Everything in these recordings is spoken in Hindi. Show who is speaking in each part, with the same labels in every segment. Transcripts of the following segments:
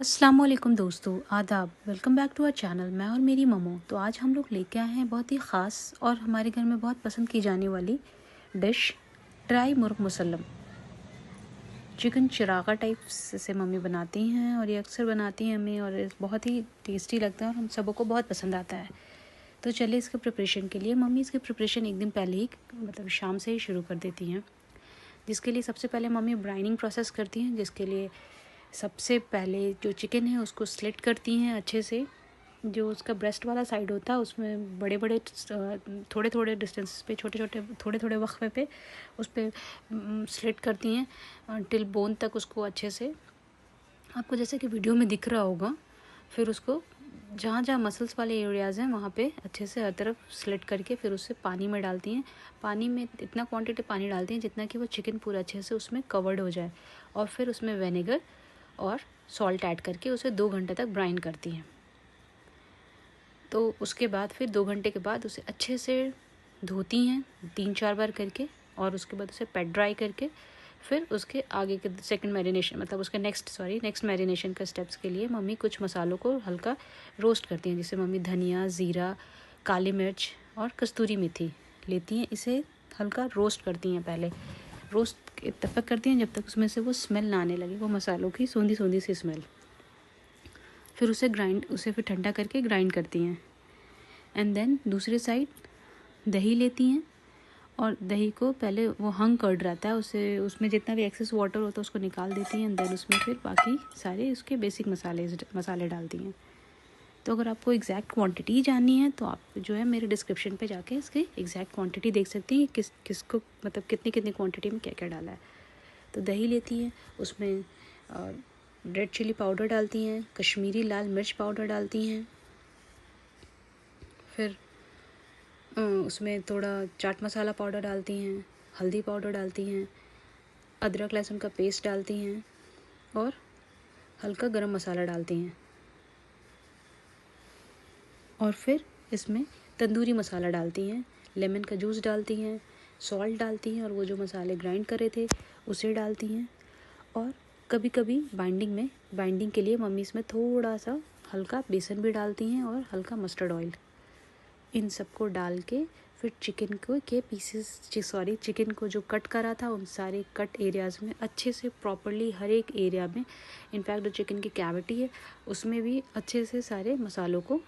Speaker 1: अस्सलाम वालेकुम दोस्तों, आदाब। Welcome back to our channel. मैं और मेरी मम्मो। तो आज हम लोग लेके आए हैं बहुत ही ख़ास और हमारे घर में बहुत पसंद की जाने वाली डिश, ड्राई मुर्ग मुसल्लम। चिकन चिरागा टाइप से मम्मी बनाती हैं और ये अक्सर बनाती हैं हमें, और ये बहुत ही टेस्टी लगता है और हम सबों को बहुत पसंद आता है। तो चलिए इसके प्रिपरेशन के लिए मम्मी इसके प्रिपरेशन एक दिन पहले ही मतलब शाम से ही शुरू कर देती हैं। जिसके लिए सबसे पहले मम्मी ब्राइनिंग प्रोसेस करती हैं, जिसके लिए सबसे पहले जो चिकन है उसको स्लिट करती हैं अच्छे से। जो उसका ब्रेस्ट वाला साइड होता है उसमें बड़े बड़े थोड़े थोड़े डिस्टेंस पे, छोटे छोटे थोड़े थोड़े वक्फे पे उस पर स्लिट करती हैं टिल बोन तक उसको अच्छे से। आपको जैसे कि वीडियो में दिख रहा होगा। फिर उसको जहाँ जहाँ मसल्स वाले एरियाज़ हैं वहाँ पे अच्छे से हर तरफ स्लिट करके फिर उसे पानी में डालती हैं। पानी में इतना क्वांटिटी पानी डालती हैं जितना कि वो चिकन पूरा अच्छे से उसमें कवर्ड हो जाए, और फिर उसमें विनेगर और सॉल्ट ऐड करके उसे 2 घंटे तक ब्राइन करती हैं। तो उसके बाद फिर 2 घंटे के बाद उसे अच्छे से धोती हैं 3-4 बार करके, और उसके बाद उसे पेट ड्राई करके फिर उसके आगे के सेकंड मैरिनेशन मतलब उसके नेक्स्ट मैरिनेशन का स्टेप्स के लिए मम्मी कुछ मसालों को हल्का रोस्ट करती हैं। जैसे मम्मी धनिया, ज़ीरा, काली मिर्च और कस्तूरी मेथी लेती हैं। इसे हल्का रोस्ट करती हैं। पहले रोस्ट तब तक करती हैं जब तक उसमें से वो स्मेल ना आने लगे, वो मसालों की सोंधी सोंधी सी स्मेल। फिर उसे फिर ठंडा करके ग्राइंड करती हैं। एंड देन दूसरी साइड दही लेती हैं, और दही को पहले वो हंग कर्ड रहता है उसे उसमें जितना भी एक्सेस वाटर होता है उसको निकाल देती हैं। देन उसमें फिर बाकी सारे उसके बेसिक मसाले डालती हैं। तो अगर आपको एग्जैक्ट क्वांटिटी जाननी है तो आप जो है मेरे डिस्क्रिप्शन पे जाके इसकी एग्जैक्ट क्वांटिटी देख सकती हैं, किसको मतलब कितनी कितनी क्वांटिटी में क्या क्या डाला है। तो दही लेती हैं, उसमें रेड चिली पाउडर डालती हैं, कश्मीरी लाल मिर्च पाउडर डालती हैं, फिर उसमें थोड़ा चाट मसाला पाउडर डालती हैं, हल्दी पाउडर डालती हैं, अदरक लहसुन का पेस्ट डालती हैं, और हल्का गरम मसाला डालती हैं। और फिर इसमें तंदूरी मसाला डालती हैं, लेमन का जूस डालती हैं, सॉल्ट डालती हैं, और वो जो मसाले ग्राइंड करे थे उसे डालती हैं। और कभी कभी बाइंडिंग के लिए मम्मी इसमें थोड़ा सा हल्का बेसन भी डालती हैं और हल्का मस्टर्ड ऑयल। इन सबको डाल के फिर चिकन को जो कट करा था उन सारे कट एरियाज़ में अच्छे से प्रॉपरली हर एक एरिया में, इनफैक्ट जो चिकन की कैविटी है उसमें भी अच्छे से सारे मसालों को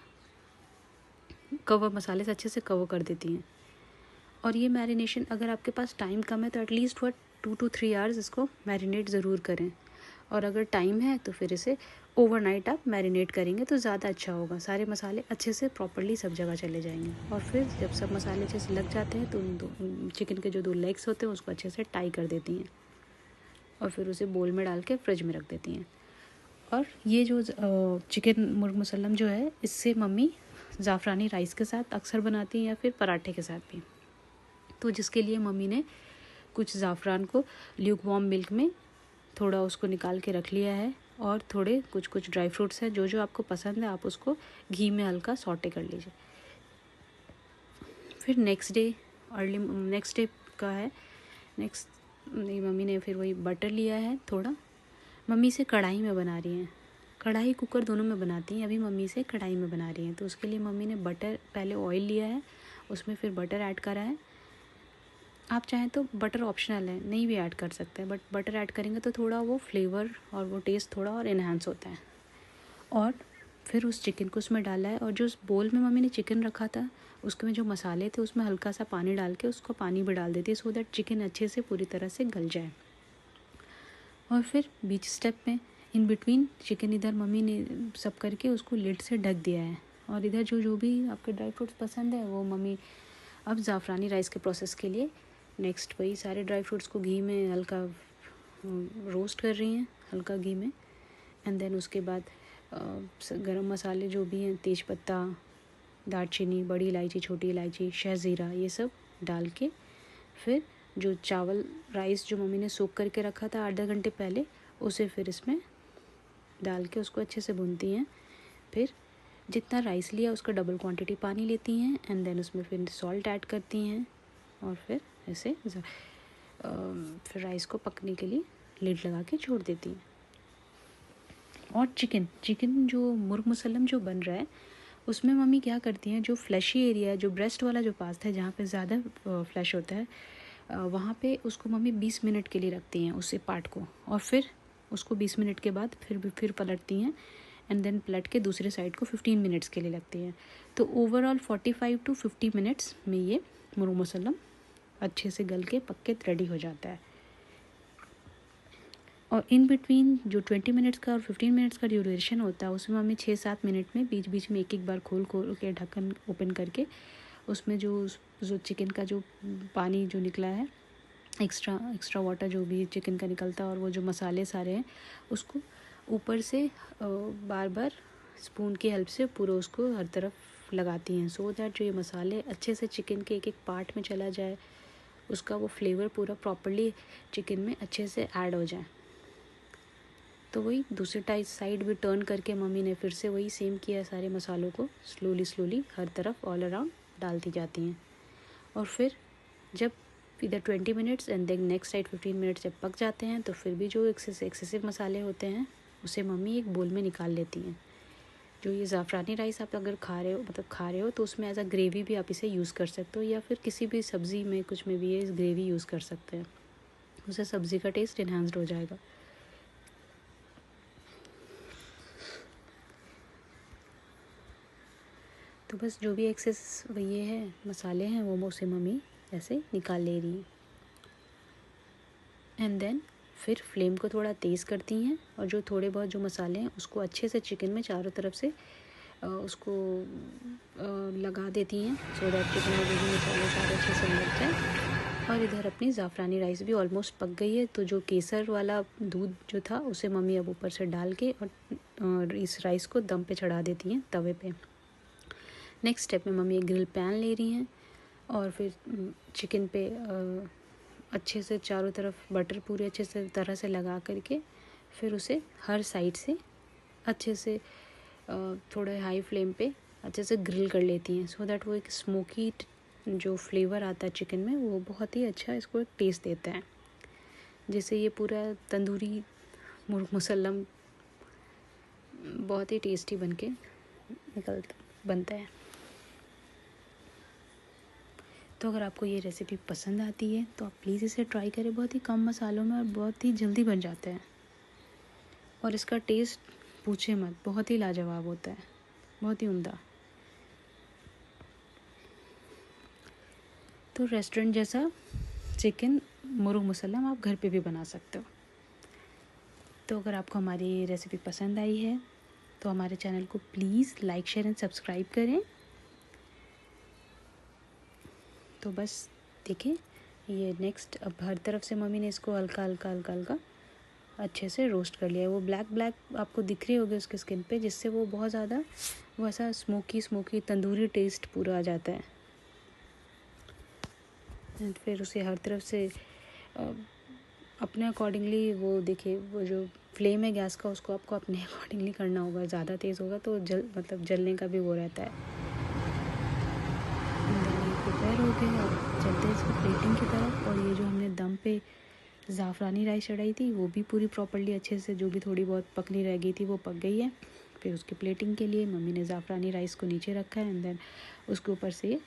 Speaker 1: मसाले से अच्छे से कवर कर देती हैं। और ये मैरिनेशन अगर आपके पास टाइम कम है तो एटलीस्ट फॉर 2 to 3 आवर्स इसको मैरिनेट ज़रूर करें, और अगर टाइम है तो फिर इसे ओवरनाइट आप मैरिनेट करेंगे तो ज़्यादा अच्छा होगा। सारे मसाले अच्छे से प्रॉपरली सब जगह चले जाएंगे, और फिर जब सब मसाले अच्छे से लग जाते हैं तो चिकन के जो 2 लेग्स होते हैं उसको अच्छे से टाई कर देती हैं, और फिर उसे बोल में डाल के फ्रिज में रख देती हैं। और ये जो चिकन मुर्ग मुसल्लम जो है इससे मम्मी ज़ाफ़रानी राइस के साथ अक्सर बनाती हैं या फिर पराठे के साथ भी। तो जिसके लिए मम्मी ने कुछ ज़ाफ़रान को ल्यूक वार्म मिल्क में थोड़ा उसको निकाल के रख लिया है, और थोड़े कुछ ड्राई फ्रूट्स हैं जो जो आपको पसंद है आप उसको घी में हल्का सॉटे कर लीजिए। फिर नेक्स्ट डे का है मम्मी ने फिर वही बटर लिया है थोड़ा। मम्मी से कढ़ाई में बना रही हैं, कढ़ाई कुकर दोनों में बनाती हैं, अभी मम्मी से कढ़ाई में बना रही हैं। तो उसके लिए मम्मी ने पहले ऑयल लिया है, उसमें फिर बटर ऐड करा है। आप चाहें तो बटर ऑप्शनल है, नहीं भी ऐड कर सकते हैं, बट बटर ऐड करेंगे तो थोड़ा वो फ्लेवर और वो टेस्ट थोड़ा और इन्हांस होता है। और फिर उस चिकन को उसमें डाला है, और जो उस बोल में मम्मी ने चिकन रखा था उसके में जो मसाले थे उसमें हल्का सा पानी डाल के उसको पानी भी डाल देती है, सो दैट चिकन अच्छे से पूरी तरह से गल जाए। और फिर बीच स्टेप में इन बिटवीन चिकन इधर मम्मी ने सब करके उसको लिड से ढक दिया है, और इधर जो जो भी आपके ड्राई फ्रूट्स पसंद है वो मम्मी अब ज़ाफ़रानी राइस के प्रोसेस के लिए नेक्स्ट वही सारे ड्राई फ्रूट्स को घी में हल्का रोस्ट कर रही हैं, हल्का घी में। एंड देन उसके बाद गरम मसाले जो भी हैं, तेज पत्ता, दालचीनी, बड़ी इलायची, छोटी इलायची, शहज़ीरा, ये सब डाल के फिर जो राइस जो मम्मी ने सोक करके रखा था 8-10 घंटे पहले उसे फिर इसमें डाल के उसको अच्छे से भूनती हैं। फिर जितना राइस लिया उसका डबल क्वांटिटी पानी लेती हैं, एंड देन उसमें फिर सॉल्ट ऐड करती हैं, और फिर ऐसे फिर राइस को पकने के लिए लिड लगा के छोड़ देती हैं। और चिकन जो मुर्ग मुसल्लम जो बन रहा है उसमें मम्मी क्या करती हैं, जो फ्लैशी एरिया, जो ब्रेस्ट वाला जो पार्ट है जहाँ पे ज़्यादा फ्लैश होता है, वहाँ पे उसको मम्मी 20 मिनट के लिए रखती हैं उस पार्ट को, और फिर उसको 20 मिनट के बाद फिर पलटती हैं, एंड देन पलट के दूसरे साइड को 15 मिनट्स के लिए लगती हैं। तो ओवरऑल 45 to 50 मिनट्स में ये मुर्ग मुसल्लम अच्छे से गल के पक के रेडी हो जाता है। और इन बिटवीन जो 20 मिनट्स का और 15 मिनट्स का ड्यूरेशन होता है उसमें हमें 6-7 मिनट में बीच बीच में एक बार खोल के ढक्कन ओपन करके उसमें जो चिकन का जो पानी जो निकला है, एक्स्ट्रा वाटर जो भी चिकन का निकलता है, और वो जो मसाले सारे हैं उसको ऊपर से बार बार स्पून की हेल्प से पूरा उसको हर तरफ लगाती हैं, सो दैट जो ये मसाले अच्छे से चिकन के एक पार्ट में चला जाए, उसका वो फ्लेवर पूरा प्रॉपर्ली चिकन में अच्छे से ऐड हो जाए। तो वही दूसरे साइड भी टर्न करके मम्मी ने फिर से वही सेम किया, सारे मसालों को स्लोली हर तरफ ऑल अराउंड डालती जाती हैं। और फिर जब इधर 20 minutes and then next side 15 minutes जब पक जाते हैं तो फिर भी जो एक्सेसिव मसाले होते हैं उसे मम्मी एक बोल में निकाल लेती हैं। जो ये ज़ाफ़रानी राइस आप अगर खा रहे हो तो उसमें एज अ ग्रेवी भी आप इसे यूज़ कर सकते हो, या फिर किसी भी सब्ज़ी में कुछ में भी ये ग्रेवी यूज़ कर सकते हैं, उससे सब्ज़ी का टेस्ट इन्हांस्ड हो जाएगा। तो बस जो भी एक्सेस ये है मसाले हैं वो उसे मम्मी ऐसे निकाल ले रही हैं, एंड देन फिर फ्लेम को थोड़ा तेज़ करती हैं, और जो थोड़े बहुत जो मसाले हैं उसको अच्छे से चिकन में चारों तरफ से उसको लगा देती हैं, सो दैट चिकन में जो भी मसाले सारे अच्छे से लग जाए। और इधर अपनी ज़ाफ़रानी राइस भी ऑलमोस्ट पक गई है, तो जो केसर वाला दूध जो था उसे मम्मी अब ऊपर से डाल के और इस राइस को दम पे चढ़ा देती हैं तवे पे। नेक्स्ट स्टेप में मम्मी एक ग्रिल पैन ले रही हैं, और फिर चिकन पे अच्छे से चारों तरफ बटर पूरे अच्छे से तरह से लगा करके फिर उसे हर साइड से अच्छे से थोड़े हाई फ्लेम पे अच्छे से ग्रिल कर लेती हैं, सो दैट वो एक स्मोकी जो फ्लेवर आता है चिकन में वो बहुत ही अच्छा इसको एक टेस्ट देता है, जिससे ये पूरा तंदूरी मुर्ग मुसल्लम बहुत ही टेस्टी बनता है। तो अगर आपको ये रेसिपी पसंद आती है तो आप प्लीज़ इसे ट्राई करें, बहुत ही कम मसालों में और बहुत ही जल्दी बन जाता है, और इसका टेस्ट पूछे मत, बहुत ही लाजवाब होता है, बहुत ही उम्दा। तो रेस्टोरेंट जैसा चिकन मुर्ग मुसल्लम आप घर पे भी बना सकते हो। तो अगर आपको हमारी ये रेसिपी पसंद आई है तो हमारे चैनल को please like share and subscribe करें। तो बस देखिए ये नेक्स्ट अब हर तरफ से मम्मी ने इसको हल्का अच्छे से रोस्ट कर लिया है। वो ब्लैक आपको दिख रही होगी उसके स्किन पे, जिससे वो बहुत ज़्यादा वैसा स्मोकी तंदूरी टेस्ट पूरा आ जाता है। एंड फिर उसे हर तरफ से अपने अकॉर्डिंगली वो देखिए, वो जो फ्लेम है गैस का उसको आपको अपने अकॉर्डिंगली करना होगा, ज़्यादा तेज़ होगा तो जलने का भी वो रहता है। प्रिपेयर हो गए, अब चलते हैं इसकी प्लेटिंग की तरफ। और ये जो हमने दम पे ज़ाफ़रानी राइस चढ़ाई थी वो भी पूरी प्रॉपर्ली अच्छे से, जो भी थोड़ी बहुत पकनी रह गई थी वो पक गई है। फिर उसकी प्लेटिंग के लिए मम्मी ने ज़ाफ़रानी राइस को नीचे रखा है, एंड देन उसके ऊपर से